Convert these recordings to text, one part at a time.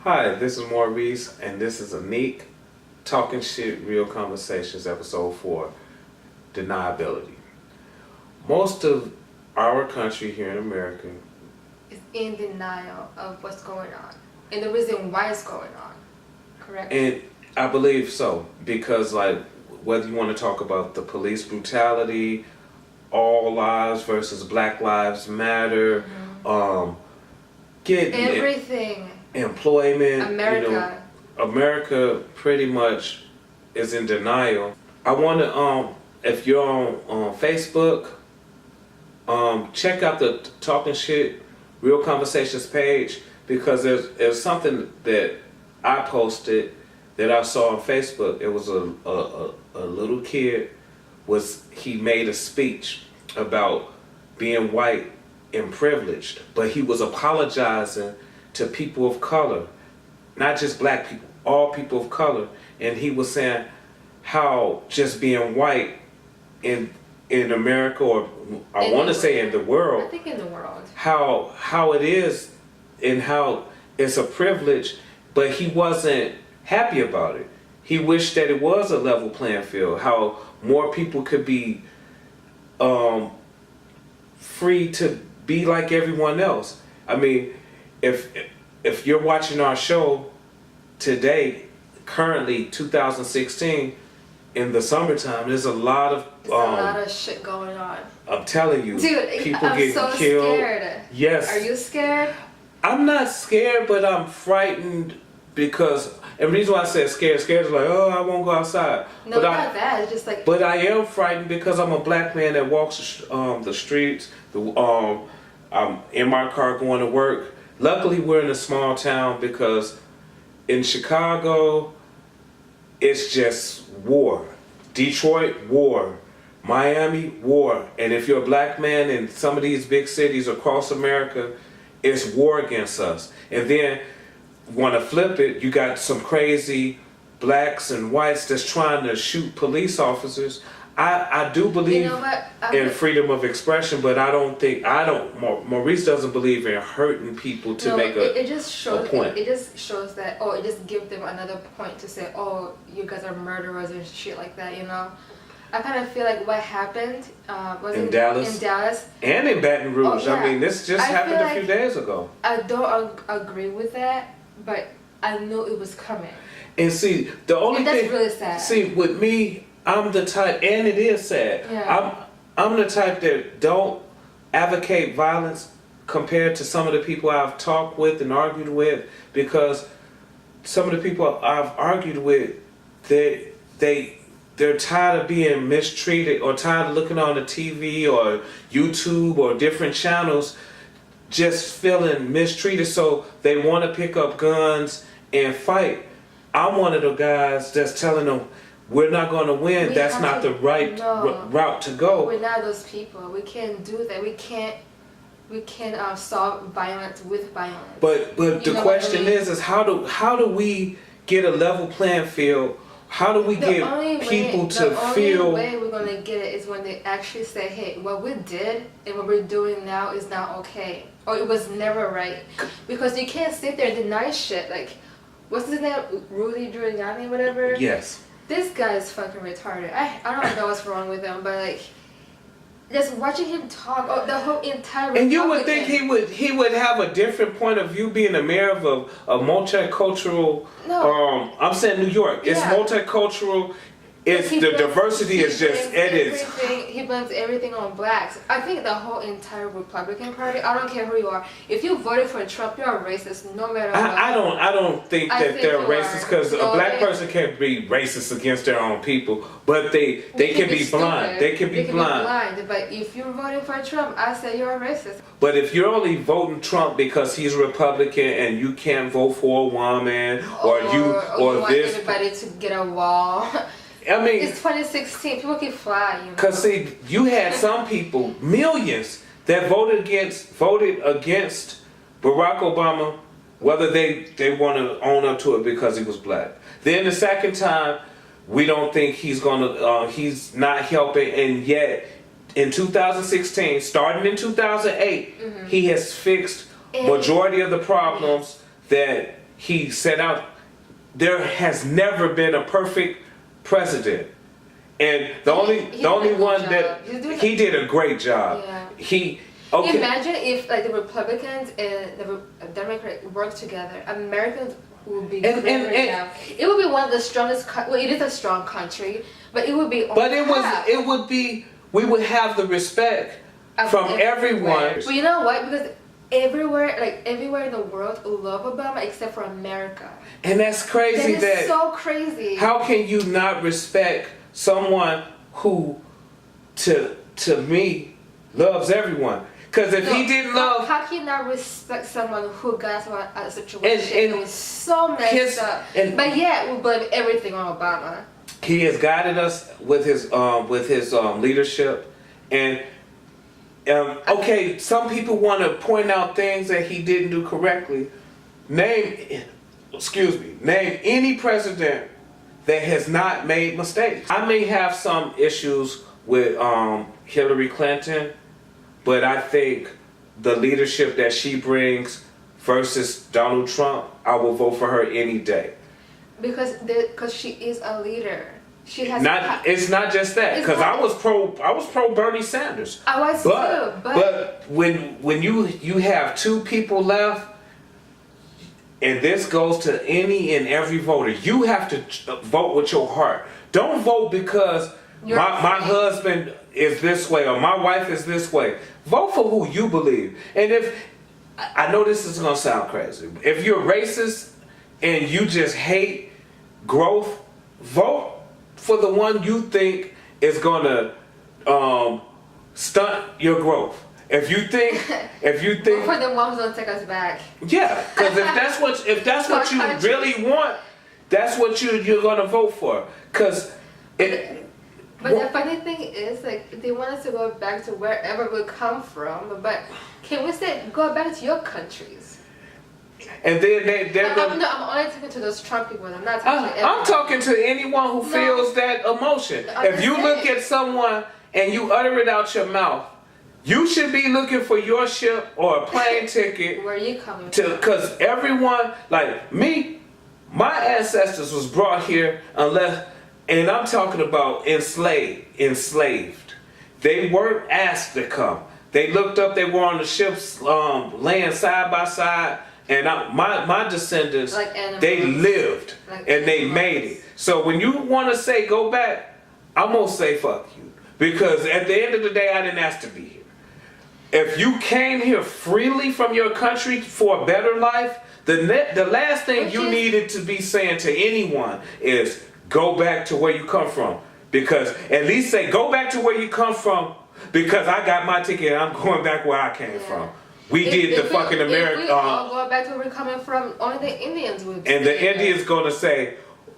Hi, this is Maurice, and this is Anik, Talking Shit Real Conversations, episode 4, Deniability. Most of our country here in America is in denial of what's going on and the reason why it's going on, correct? And I believe so, because like whether you want to talk about the police brutality, all lives versus Black Lives Matter, getting everything, employment, America. America pretty much is in denial. I want to, if you're on Facebook, check out the Talking Shit Real Conversations page, because there's something that I posted that I saw on Facebook. It was a little kid, he made a speech about being white and privileged, but he was apologizing to people of color, not just Black people, all people of color, and he was saying how just being white in America, or I want to say in the world, I think in the world, how it is and how it's a privilege, but he wasn't happy about it. He wished that it was a level playing field, how more people could be free to be like everyone else. I mean, if you're watching our show today, currently 2016, in the summertime, there's a lot of shit going on. I'm telling you, dude, people I'm getting so killed. Scared. Yes. Are you scared? I'm not scared, but I'm frightened because, and the reason why I said scared is like, oh, I won't go outside. No, but not that. It's just like. But I am frightened because I'm a Black man that walks the streets. I'm in my car going to work. Luckily, we're in a small town, because in Chicago, it's just war. Detroit, war. Miami, war. And if you're a Black man in some of these big cities across America, it's war against us. And then, want to flip it, you got some crazy Blacks and whites that's trying to shoot police officers. I do believe in freedom of expression, but Maurice doesn't believe in hurting people to make it just shows, a point. It just shows that, it just gives them another point to say, you guys are murderers and shit like that, I kind of feel like what happened was in Dallas. And in Baton Rouge. Yeah. I mean, this just happened a few days ago. I don't agree with that, but I knew it was coming. And see, the only that's thing... really sad. See, with me, I'm the type, and it is sad. Yeah. I'm the type that don't advocate violence compared to some of the people I've talked with and argued with, because some of the people I've argued with, they're tired of being mistreated, or tired of looking on the TV or YouTube or different channels just feeling mistreated, so they want to pick up guns and fight. I'm one of the guys that's telling them, we're not going to win. That's not the right route to go. We're not those people. We can't do that. We can't solve violence with violence. But the question is how do we get a level playing field? How do we get people to feel? The only way we're going to get it is when they actually say, hey, what we did and what we're doing now is not okay. Or it was never right. Because you can't sit there and deny shit. Like, what's his name? Rudy Giuliani, whatever? Yes. This guy is fucking retarded. I don't know what's wrong with him, but like, just watching him talk, the whole entire Republican. And you would think he would have a different point of view, being a mayor of a multicultural. No. I'm saying New York. It's multicultural. It's the diversity is just it is. He blames everything on blacks. I think the whole entire Republican Party. I don't care who you are. If you voted for Trump, you're a racist, no matter what. I don't think that they're racist, because a Black person can't be racist against their own people, but they can be blind. They can be blind. But if you're voting for Trump, I say you're a racist. But if you're only voting Trump because he's Republican and you can't vote for a woman, or you want everybody to get a wall. I mean, it's 2016. People can fly, Cause see, you had some people, millions, that voted against Barack Obama, whether they want to own up to it because he was Black. Then the second time, we don't think he's not helping, and yet in 2016, starting in 2008, he has fixed majority of the problems that he set out. There has never been a perfect president, and the only one that he did a great job. Yeah. Imagine if like the Republicans and the Democrats worked together. Americans would be great right now. It would be one of the strongest. Well, it is a strong country, but it would be. But it would be. We would have the respect from everyone. But you know what? Because everywhere in the world love Obama except for America. And that's crazy. That is so crazy. How can you not respect someone who, to me, loves everyone? Because if he didn't love, how can you not respect someone who got into a situation that was so messed up? But yeah, we blame everything on Obama. He has guided us with his leadership, and okay, some people want to point out things that he didn't do correctly. Name any president that has not made mistakes. I may have some issues with Hillary Clinton, but I think the leadership that she brings versus Donald Trump, I will vote for her any day. Because she is a leader. She has It's not just that. Because I was pro Bernie Sanders. I was too. But when you have two people left, and this goes to any and every voter, you have to vote with your heart. Don't vote because my husband is this way or my wife is this way. Vote for who you believe. And if I know this is gonna sound crazy, if you're racist and you just hate growth, vote for the one you think is gonna stunt your growth. If you think vote for the one who's gonna take us back. Yeah, because if that's what you really want, that's what you're gonna vote for. But the funny thing is, like, they want us to go back to wherever we come from, but can we say go back to your countries? And then I'm only talking to those Trump people. I'm not talking to everyone. I'm talking to anyone who feels that emotion. If you look at someone and you utter it out your mouth, you should be looking for your ship or a plane ticket. Where are you coming from? Because everyone, like me, my ancestors was brought here and I'm talking about enslaved. They weren't asked to come. They looked up, they were on the ships laying side by side. And my descendants, they lived and they made it. So when you want to say go back, I'm going to say fuck you. Because at the end of the day, I didn't ask to be here. If you came here freely from your country for a better life, the last thing you needed to be saying to anyone is go back to where you come from. Because at least say go back to where you come from because I got my ticket and I'm going back where I came from. Did the fucking American. If we all go back to where we're coming from, only the Indians would. And the Indians gonna say,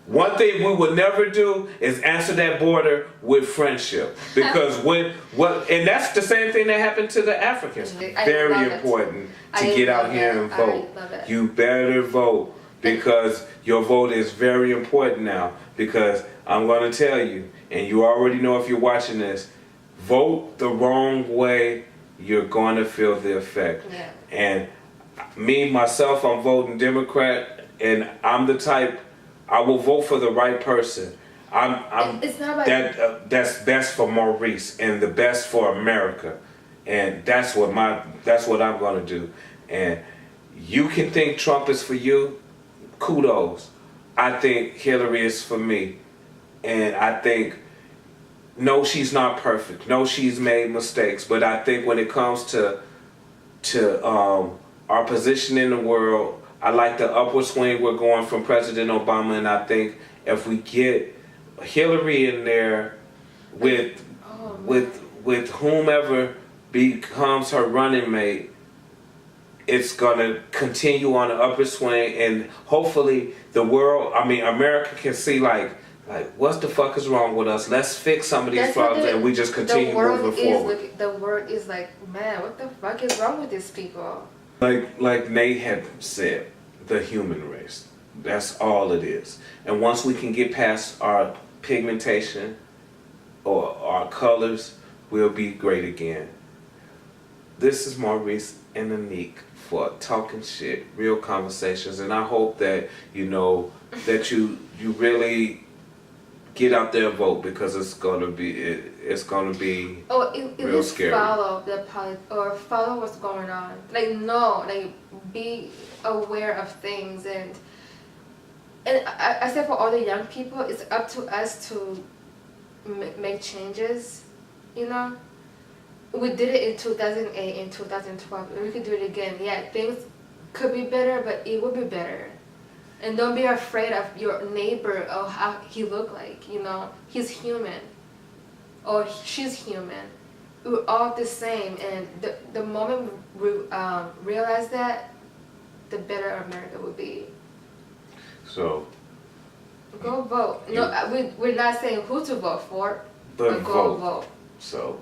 one thing we would never do is answer that border with friendship, because and that's the same thing that happened to the Africans. Very important to get out here and vote. You better vote because your vote is very important now. Because I'm gonna tell you, and you already know if you're watching this, vote the wrong way. You're going to feel the effect. Yeah. And myself, I'm voting Democrat, and I'm the type, I will vote for the right person. It's not about that's best for Maurice and the best for America, and that's what I'm going to do. And you can think Trump is for you, kudos. I think Hillary is for me, and I think. No, she's not perfect. No, she's made mistakes. But I think when it comes to our position in the world, I like the upward swing we're going from President Obama. And I think if we get Hillary in there with whomever becomes her running mate, it's going to continue on the upward swing. And hopefully America can see like, what the fuck is wrong with us? Let's fix some of these problems and we just continue moving forward. The world is like, man, what the fuck is wrong with these people? Like Nate had said, the human race. That's all it is. And once we can get past our pigmentation or our colors, we'll be great again. This is Maurice and Anique for Talking Shit, Real Conversations, and I hope that that you really get out there and vote, because it's gonna be Oh, at real least scary. follow the or follow what's going on. Like, no, like, be aware of things. And I said, for all the young people, it's up to us to make changes. You know, we did it in 2008, in 2012, and we could do it again. Yeah, things could be better, but it will be better. And don't be afraid of your neighbor or how he look like. You know, he's human, or she's human. We're all the same, and the moment we realize that, the better America will be. So Go vote. No, we're not saying who to vote for, but but go vote. vote. So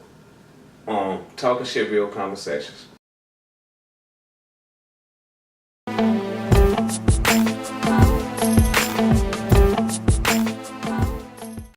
Talking Shit, Real Conversations.